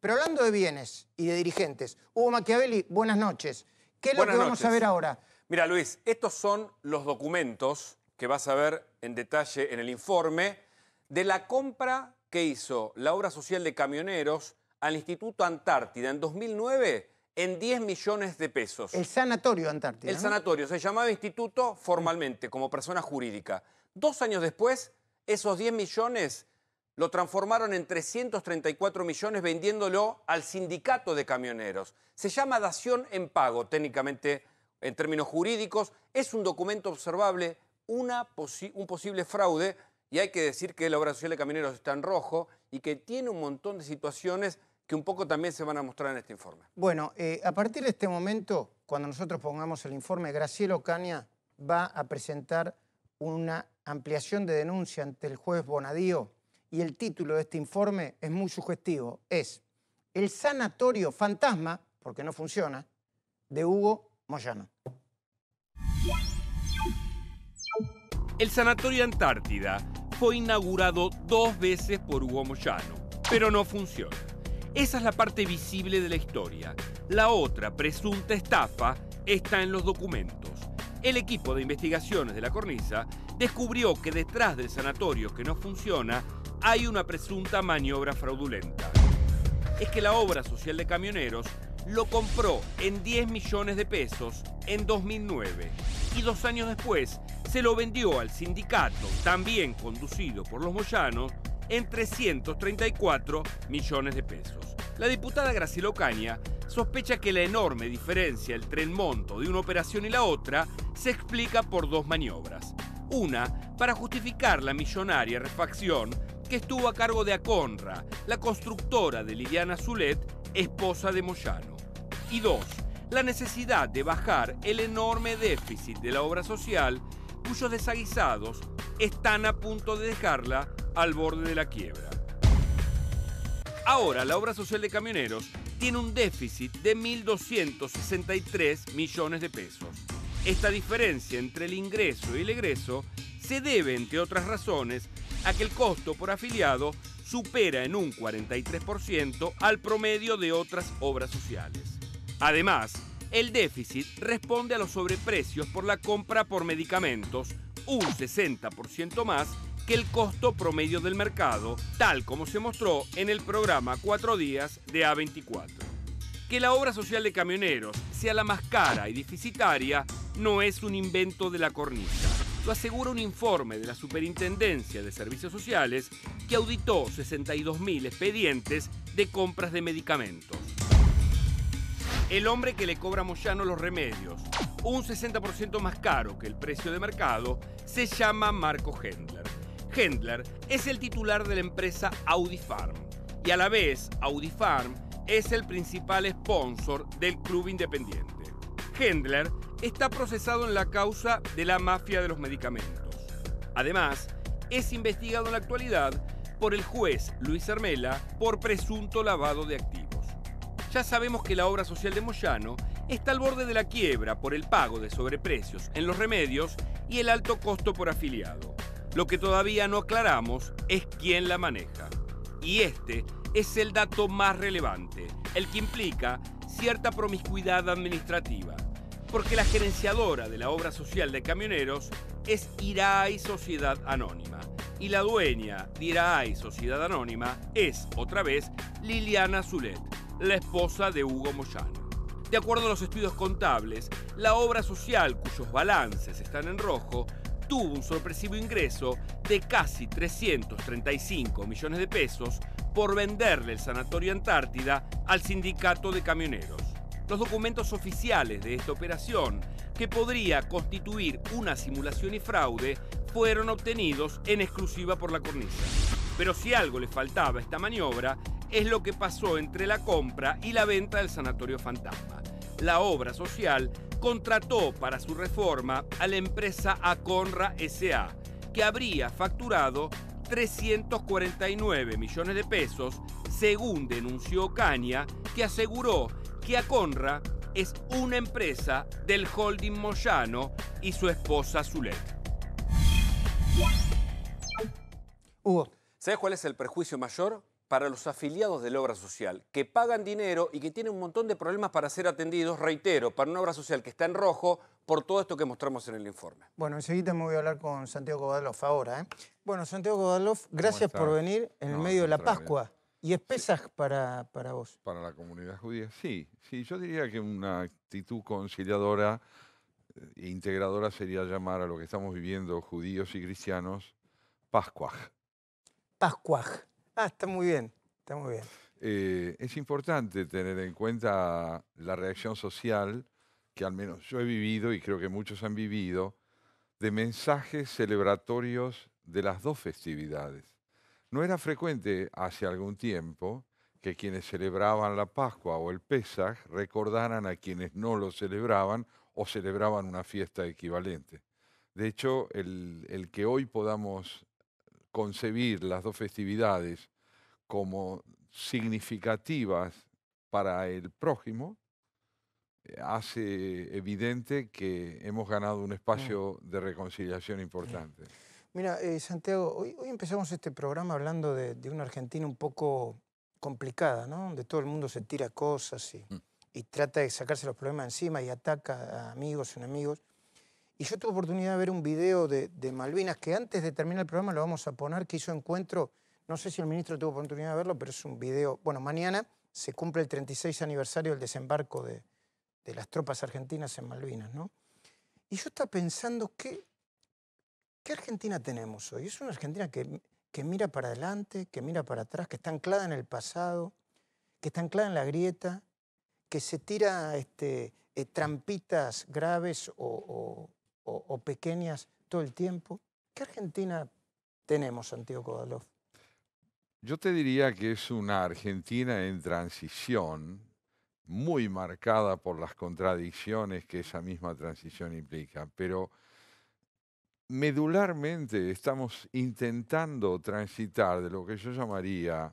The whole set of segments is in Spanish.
Pero hablando de bienes y de dirigentes, Hugo Machiavelli, buenas noches. ¿Qué es lo que vamos a ver ahora? Mira, Luis, estos son los documentos que vas a ver en detalle en el informe de la compra que hizo la obra social de camioneros al Instituto Antártida en 2009 en 10 millones de pesos. El Sanatorio Antártida. El sanatorio se llamaba instituto formalmente, como persona jurídica. 2 años después, esos 10 millones lo transformaron en 334 millones vendiéndolo al sindicato de camioneros. Se llama dación en pago, técnicamente, en términos jurídicos. Es un documento observable, un posible fraude, y hay que decir que la obra social de camioneros está en rojo y que tiene un montón de situaciones que un poco también se van a mostrar en este informe. Bueno, a partir de este momento, cuando nosotros pongamos el informe, Graciela Ocaña va a presentar una ampliación de denuncia ante el juez Bonadío, y el título de este informe es muy sugestivo. Es El sanatorio fantasma, porque no funciona, de Hugo Moyano. El Sanatorio Antártida fue inaugurado 2 veces por Hugo Moyano, pero no funciona. Esa es la parte visible de la historia. La otra presunta estafa está en los documentos. El equipo de investigaciones de la Cornisa descubrió que detrás del sanatorio que no funciona hay una presunta maniobra fraudulenta. Es que la obra social de camioneros lo compró en 10 millones de pesos en 2009 y 2 años después se lo vendió al sindicato, también conducido por los Moyanos, en 334 millones de pesos. La diputada Graciela Ocaña sospecha que la enorme diferencia entre el monto de una operación y la otra se explica por 2 maniobras. Una, para justificar la millonaria refacción que estuvo a cargo de Aconra, la constructora de Liliana Zulet, esposa de Moyano. Y 2, la necesidad de bajar el enorme déficit de la obra social, cuyos desaguisados están a punto de dejarla al borde de la quiebra. Ahora, la obra social de camioneros tiene un déficit de 1.263 millones de pesos. Esta diferencia entre el ingreso y el egreso se debe, entre otras razones, a que el costo por afiliado supera en un 43% al promedio de otras obras sociales. Además, el déficit responde a los sobreprecios por la compra por medicamentos, un 60% más que el costo promedio del mercado, tal como se mostró en el programa 4 días de A24. Que la obra social de camioneros sea la más cara y deficitaria no es un invento de la Cornisa. Lo asegura un informe de la Superintendencia de Servicios Sociales que auditó 62.000 expedientes de compras de medicamentos. El hombre que le cobra a Moyano los remedios, un 60% más caro que el precio de mercado, se llama Marco Hendler. Hendler es el titular de la empresa Audifarm y a la vez Audifarm es el principal sponsor del club independiente. Hendler está procesado en la causa de la mafia de los medicamentos. Además, es investigado en la actualidad por el juez Luis Hermela por presunto lavado de activos. Ya sabemos que la obra social de Moyano está al borde de la quiebra por el pago de sobreprecios en los remedios y el alto costo por afiliado. Lo que todavía no aclaramos es quién la maneja. Y este es el dato más relevante, el que implica cierta promiscuidad administrativa, porque la gerenciadora de la obra social de camioneros es Iraay Sociedad Anónima, y la dueña de Iraay Sociedad Anónima es, otra vez, Liliana Zulet, la esposa de Hugo Moyano. De acuerdo a los estudios contables, la obra social cuyos balances están en rojo tuvo un sorpresivo ingreso de casi 335 millones de pesos por venderle el Sanatorio Antártida al sindicato de camioneros. Los documentos oficiales de esta operación, que podría constituir una simulación y fraude, fueron obtenidos en exclusiva por la Cornisa. Pero si algo le faltaba a esta maniobra, es lo que pasó entre la compra y la venta del Sanatorio Fantasma. La obra social contrató para su reforma a la empresa Aconra S.A., que habría facturado 349 millones de pesos, según denunció Ocaña, que aseguró que Aconra es una empresa del holding Moyano y su esposa Zulet. Hugo. ¿Sabes cuál es el perjuicio mayor? para los afiliados de la obra social, que pagan dinero y que tienen un montón de problemas para ser atendidos, reitero, para una obra social que está en rojo por todo esto que mostramos en el informe. Bueno, enseguida me voy a hablar con Santiago Kovadlov ahora, ¿eh? Bueno, Santiago Kovadlov, gracias por venir en el medio de la Pascua. ¿Y es Pesaj para vos? Para la comunidad judía, sí. Sí, yo diría que una actitud conciliadora e integradora sería llamar a lo que estamos viviendo judíos y cristianos Pascuaj. Pascuaj. Ah, está muy bien, está muy bien. Es importante tener en cuenta la reacción social que al menos yo he vivido y creo que muchos han vivido de mensajes celebratorios de las dos festividades. No era frecuente hace algún tiempo que quienes celebraban la Pascua o el Pesaj recordaran a quienes no lo celebraban o celebraban una fiesta equivalente. De hecho, el que hoy podamos concebir las dos festividades como significativas para el prójimo hace evidente que hemos ganado un espacio de reconciliación importante. Mira, Santiago, hoy empezamos este programa hablando de una Argentina un poco complicada, ¿no? Donde todo el mundo se tira cosas y trata de sacarse los problemas encima y ataca a amigos y enemigos. Y yo tuve oportunidad de ver un video de Malvinas que antes de terminar el programa lo vamos a poner, que hizo Encuentro. No sé si el ministro tuvo oportunidad de verlo, pero es un video. Bueno, mañana se cumple el 36 aniversario del desembarco de las tropas argentinas en Malvinas, ¿no? Y yo estaba pensando, ¿qué Argentina tenemos hoy? Es una Argentina que mira para adelante, que mira para atrás, que está anclada en el pasado, que está anclada en la grieta, que se tira trampitas graves o pequeñas todo el tiempo. ¿Qué Argentina tenemos, Santiago Kovadlov? Yo te diría que es una Argentina en transición, muy marcada por las contradicciones que esa misma transición implica, pero medularmente estamos intentando transitar de lo que yo llamaría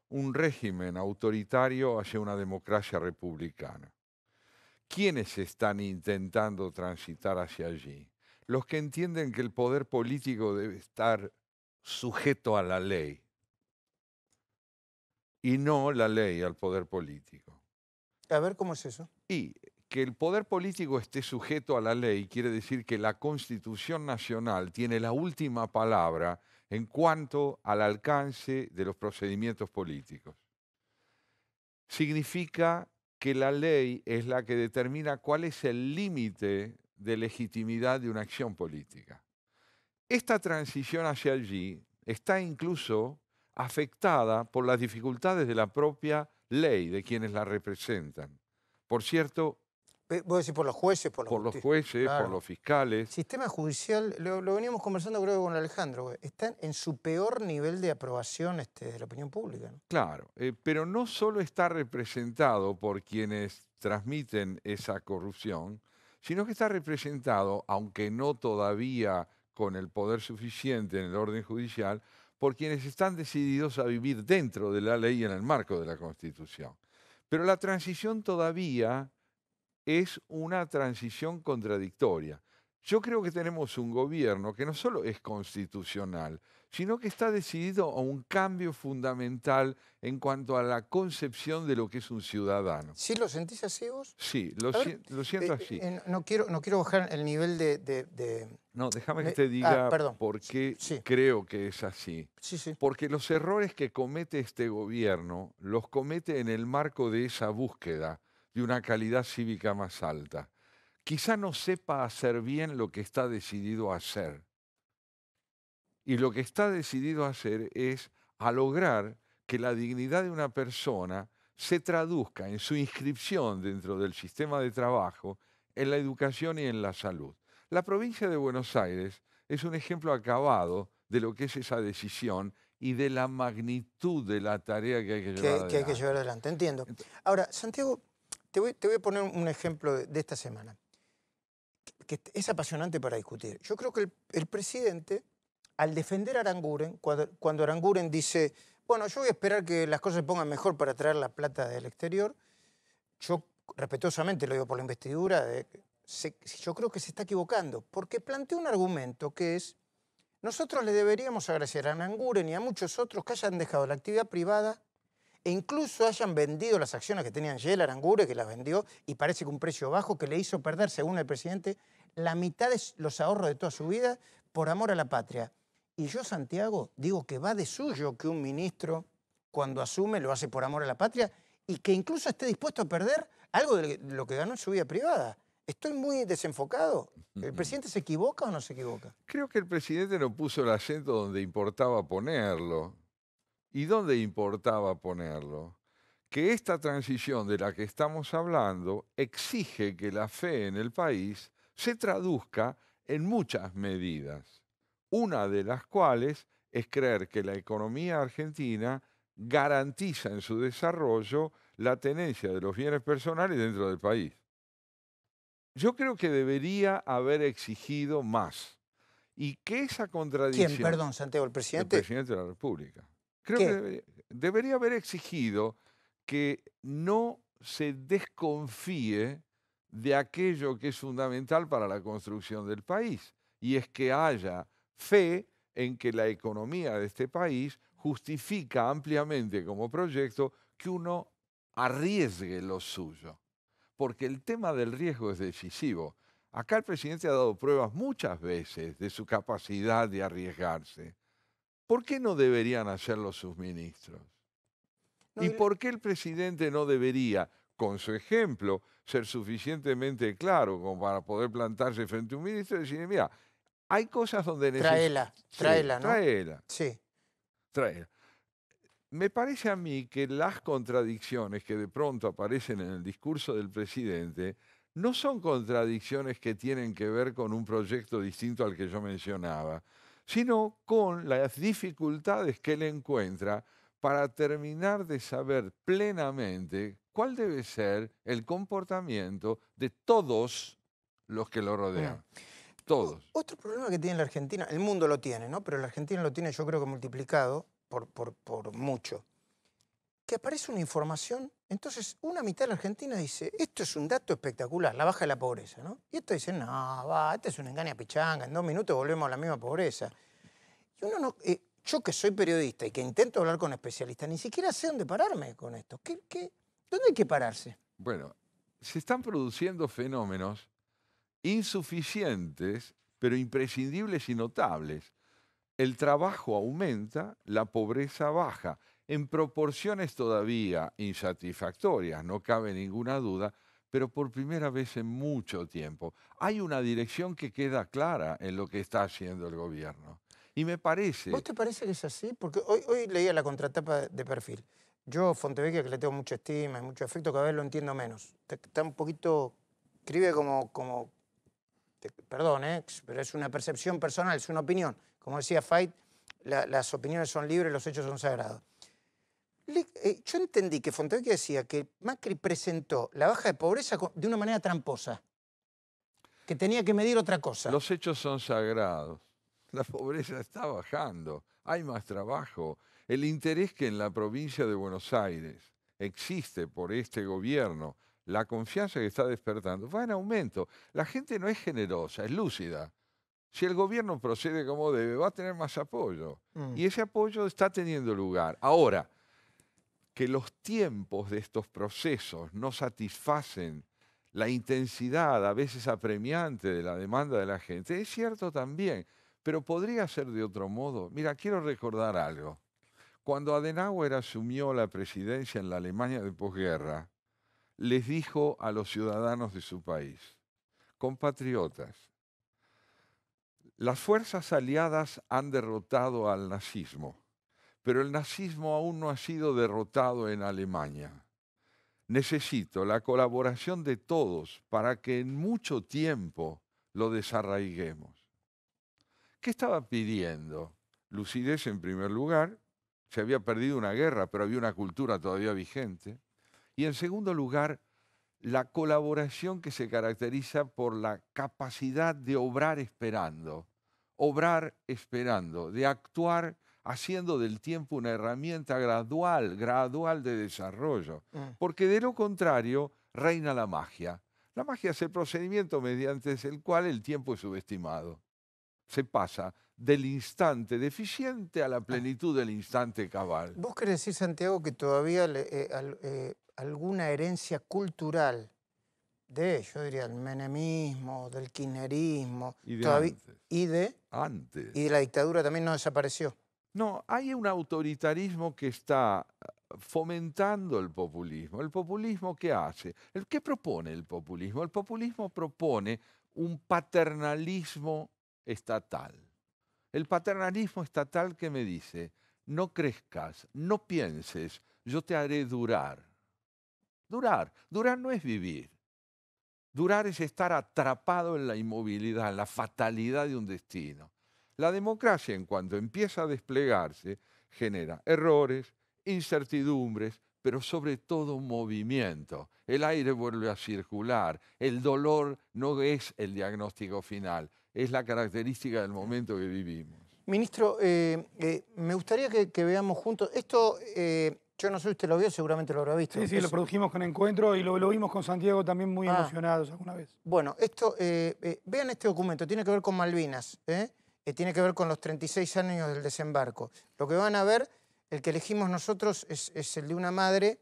un régimen autoritario hacia una democracia republicana. ¿Quiénes están intentando transitar hacia allí? Los que entienden que el poder político debe estar sujeto a la ley y no la ley al poder político. A ver, ¿cómo es eso? Y que el poder político esté sujeto a la ley quiere decir que la Constitución Nacional tiene la última palabra en cuanto al alcance de los procedimientos políticos. Significa que la ley es la que determina cuál es el límite de legitimidad de una acción política. Esta transición hacia allí está incluso afectada por las dificultades de la propia ley de quienes la representan. Por cierto, ¿Vos decís por los jueces? Por los jueces, claro. por los fiscales. El sistema judicial, lo veníamos conversando creo con Alejandro, está en su peor nivel de aprobación de la opinión pública, ¿no? Claro, pero no solo está representado por quienes transmiten esa corrupción, sino que está representado, aunque no todavía con el poder suficiente en el orden judicial, por quienes están decididos a vivir dentro de la ley y en el marco de la Constitución. Pero la transición todavía es una transición contradictoria. Yo creo que tenemos un gobierno que no solo es constitucional, sino que está decidido a un cambio fundamental en cuanto a la concepción de lo que es un ciudadano. ¿Sí lo sentís así vos? Sí, lo siento así. No quiero bajar el nivel No, déjame que te diga por qué sí. Creo que es así. Sí. Porque los errores que comete este gobierno los comete en el marco de esa búsqueda de una calidad cívica más alta. Quizá no sepa hacer bien lo que está decidido a hacer. Y lo que está decidido a hacer es a lograr que la dignidad de una persona se traduzca en su inscripción dentro del sistema de trabajo, en la educación y en la salud. La provincia de Buenos Aires es un ejemplo acabado de lo que es esa decisión y de la magnitud de la tarea que hay que llevar adelante. Que hay que llevar adelante, entiendo. Ahora, Santiago, te voy a poner un ejemplo de esta semana, que es apasionante para discutir. Yo creo que el presidente, al defender a Aranguren, cuando Aranguren dice, bueno, yo voy a esperar que las cosas se pongan mejor para traer la plata del exterior, yo respetuosamente lo digo por la investidura, yo creo que se está equivocando, porque plantea un argumento que es, nosotros le deberíamos agradecer a Aranguren y a muchos otros que hayan dejado la actividad privada e incluso hayan vendido las acciones que tenían Shell, Arangure, que las vendió y parece que un precio bajo que le hizo perder, según el presidente, la mitad de los ahorros de toda su vida por amor a la patria. Y yo, Santiago, digo que va de suyo que un ministro, cuando asume, lo hace por amor a la patria y que incluso esté dispuesto a perder algo de lo que ganó en su vida privada. ¿Estoy muy desenfocado? ¿El presidente se equivoca o no se equivoca? Creo que el presidente no puso el acento donde importaba ponerlo. ¿Y dónde importaba ponerlo? Que esta transición de la que estamos hablando exige que la fe en el país se traduzca en muchas medidas, una de las cuales es creer que la economía argentina garantiza en su desarrollo la tenencia de los bienes personales dentro del país. Yo creo que debería haber exigido más y que esa contradicción... ¿Quién, perdón, Santiago, el El presidente? presidente de la República. Creo ¿Qué? que debería haber exigido que no se desconfíe de aquello que es fundamental para la construcción del país, y es que haya fe en que la economía de este país justifica ampliamente como proyecto que uno arriesgue lo suyo, porque el tema del riesgo es decisivo. Acá el presidente ha dado pruebas muchas veces de su capacidad de arriesgarse. ¿Por qué no deberían hacerlo sus ministros? No, ¿Y por qué el presidente no debería, con su ejemplo, ser suficientemente claro como para poder plantarse frente a un ministro y decir, mira, hay cosas donde Tráela, tráela, ¿no? Tráela, Sí. tráela. Me parece a mí que las contradicciones que de pronto aparecen en el discurso del presidente no son contradicciones que tienen que ver con un proyecto distinto al que yo mencionaba, sino con las dificultades que él encuentra para terminar de saber plenamente cuál debe ser el comportamiento de todos los que lo rodean. Todos. Otro problema que tiene la Argentina, el mundo lo tiene, ¿no? Pero la Argentina lo tiene, yo creo que multiplicado por mucho. Que aparece una información, entonces una mitad de la Argentina dice, esto es un dato espectacular, la baja de la pobreza, ¿no? Y esto dice, no, va, este es un engaña pichanga, en 2 minutos volvemos a la misma pobreza. Y uno no, yo que soy periodista y que intento hablar con especialistas, ni siquiera sé dónde pararme con esto. ¿Dónde hay que pararse? Bueno, se están produciendo fenómenos insuficientes, pero imprescindibles y notables. El trabajo aumenta, la pobreza baja, en proporciones todavía insatisfactorias, no cabe ninguna duda, pero por primera vez en mucho tiempo. Hay una dirección que queda clara en lo que está haciendo el gobierno. Y me parece... ¿Vos te parece que es así? Porque hoy leía la contratapa de Perfil. Yo, Fontevecchia, que le tengo mucha estima y mucho afecto, cada vez lo entiendo menos. Está un poquito... Escribe perdón, pero es una percepción personal, es una opinión. Como decía Fait, las opiniones son libres, los hechos son sagrados. Yo entendí que Fontevecchia decía que Macri presentó la baja de pobreza de una manera tramposa, que tenía que medir otra cosa. Los hechos son sagrados. La pobreza está bajando, hay más trabajo. El interés que en la provincia de Buenos Aires existe por este gobierno, la confianza que está despertando, va en aumento. La gente no es generosa, es lúcida. Si el gobierno procede como debe, va a tener más apoyo. Y ese apoyo está teniendo lugar. Ahora, que los tiempos de estos procesos no satisfacen la intensidad a veces apremiante de la demanda de la gente, es cierto también, pero podría ser de otro modo. Mira, quiero recordar algo. Cuando Adenauer asumió la presidencia en la Alemania de posguerra, les dijo a los ciudadanos de su país, compatriotas, las fuerzas aliadas han derrotado al nazismo, pero el nazismo aún no ha sido derrotado en Alemania. Necesito la colaboración de todos para que en mucho tiempo lo desarraiguemos. ¿Qué estaba pidiendo? Lucidez en primer lugar, se había perdido una guerra, pero había una cultura todavía vigente. Y en segundo lugar, la colaboración que se caracteriza por la capacidad de obrar esperando, de actuar haciendo del tiempo una herramienta gradual de desarrollo. Porque de lo contrario reina la magia. La magia es el procedimiento mediante el cual el tiempo es subestimado. se pasa del instante deficiente a la plenitud del instante cabal. ¿Vos querés decir, Santiago, que todavía alguna herencia cultural yo diría, del menemismo, del kirchnerismo, Y de antes. y de la dictadura también no desapareció? No, hay un autoritarismo que está fomentando el populismo. ¿El populismo qué hace? ¿Qué propone el populismo? El populismo propone un paternalismo estatal. El paternalismo estatal que me dice, no crezcas, no pienses, yo te haré durar. Durar no es vivir. Durar es estar atrapado en la inmovilidad, en la fatalidad de un destino. La democracia, en cuanto empieza a desplegarse, genera errores, incertidumbres, pero sobre todo un movimiento. El aire vuelve a circular. El dolor no es el diagnóstico final, es la característica del momento que vivimos. Ministro, me gustaría que veamos juntos. Esto, yo no sé si usted lo vio, seguramente lo habrá visto. Sí, lo produjimos con Encuentro y lo vimos con Santiago también muy emocionados alguna vez. Bueno, esto, vean este documento, tiene que ver con Malvinas, tiene que ver con los 36 años del desembarco. Lo que van a ver, el que elegimos nosotros es el de una madre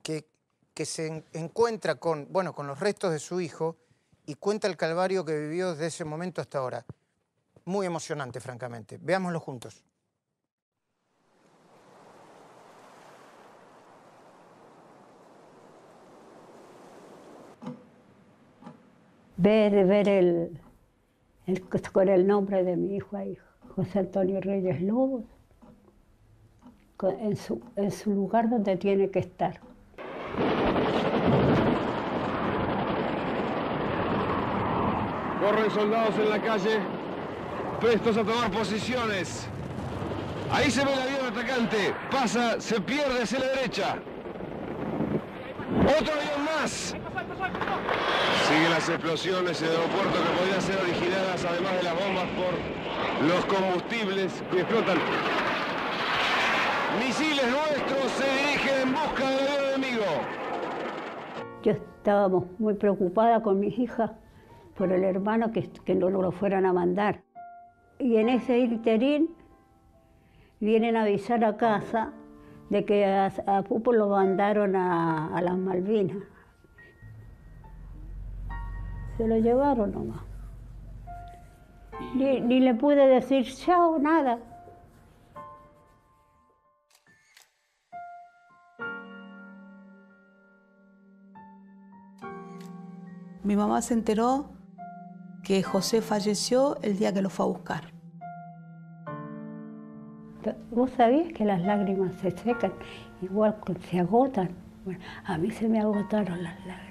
que se encuentra con los restos de su hijo y cuenta el calvario que vivió desde ese momento hasta ahora. Muy emocionante, francamente. Veámoslo juntos. Ver con el nombre de mi hijo ahí, José Antonio Reyes Lobo, en su lugar donde tiene que estar. Corren soldados en la calle, prestos a tomar posiciones. Ahí se ve el avión atacante. Pasa, se pierde hacia la derecha. ¡Otro avión más! Siguen las explosiones en el aeropuerto que podrían ser originadas, además de las bombas, por los combustibles que explotan. Misiles nuestros se dirigen en busca del avión enemigo. Yo estábamos muy preocupada con mis hijas por el hermano que no lo fueran a mandar. Y en ese interín vienen a avisar a casa de que a Pupo lo mandaron a las Malvinas. Se lo llevaron nomás. Ni le pude decir chao, nada. Mi mamá se enteró que José falleció el día que lo fue a buscar. ¿Vos sabías que las lágrimas se secan, igual se agotan? Bueno, a mí se me agotaron las lágrimas.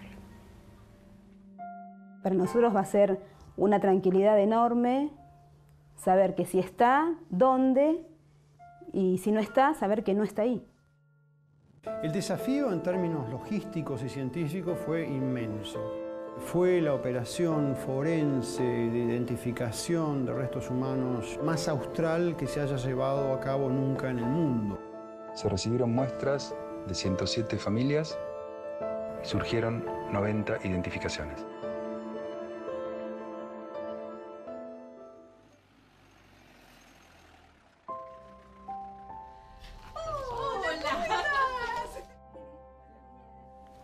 Para nosotros va a ser una tranquilidad enorme saber que si está, dónde, y si no está, saber que no está ahí. El desafío en términos logísticos y científicos fue inmenso. Fue la operación forense de identificación de restos humanos más austral que se haya llevado a cabo nunca en el mundo. Se recibieron muestras de 107 familias y surgieron 90 identificaciones.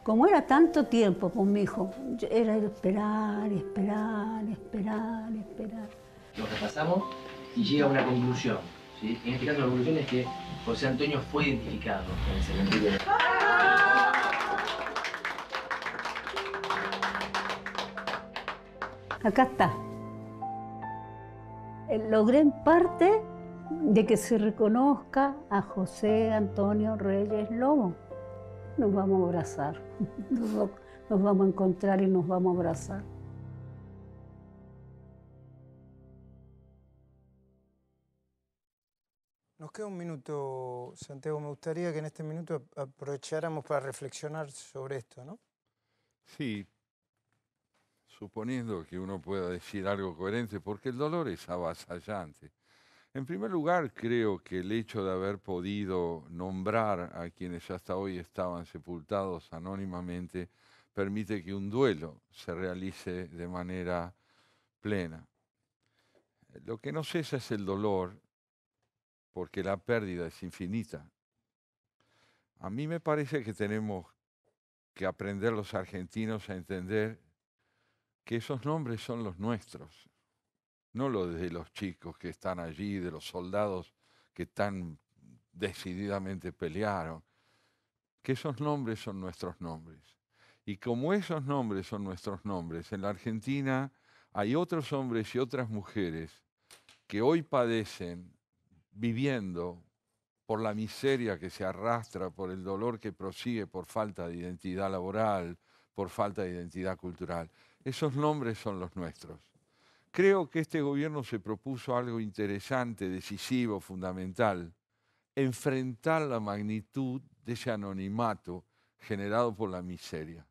Como era tanto tiempo con mi hijo, era esperar. Lo repasamos y llega a una conclusión, ¿sí? En este caso la conclusión es que José Antonio fue identificado en el cementerio. Acá está. Logré en parte de que se reconozca a José Antonio Reyes Lobo. Nos vamos a abrazar, nos vamos a encontrar y nos vamos a abrazar. Nos queda un minuto, Santiago. Me gustaría que en este minuto aprovecháramos para reflexionar sobre esto, ¿no? Sí, suponiendo que uno pueda decir algo coherente, porque el dolor es avasallante. En primer lugar, creo que el hecho de haber podido nombrar a quienes hasta hoy estaban sepultados anónimamente permite que un duelo se realice de manera plena. Lo que no cesa es el dolor, porque la pérdida es infinita. A mí me parece que tenemos que aprender los argentinos a entender que esos nombres son los nuestros, no los de los chicos que están allí, de los soldados que tan decididamente pelearon, que esos nombres son nuestros nombres. Y como esos nombres son nuestros nombres, en la Argentina hay otros hombres y otras mujeres que hoy padecen viviendo por la miseria que se arrastra, por el dolor que prosigue por falta de identidad laboral, por falta de identidad cultural. Esos nombres son los nuestros. Creo que este gobierno se propuso algo interesante, decisivo, fundamental: enfrentar la magnitud de ese anonimato generado por la miseria.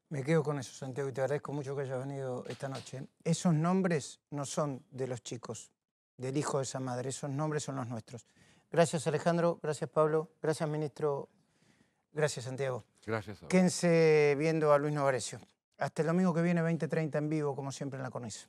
Me quedo con eso, Santiago, y te agradezco mucho que hayas venido esta noche. Esos nombres no son de los chicos, del hijo de esa madre, esos nombres son los nuestros. Gracias, Alejandro, gracias, Pablo, gracias, ministro, gracias, Santiago. Gracias a vos. Quédense viendo a Luis Novarecio. Hasta el domingo que viene, 20:30 en vivo, como siempre en La Cornisa.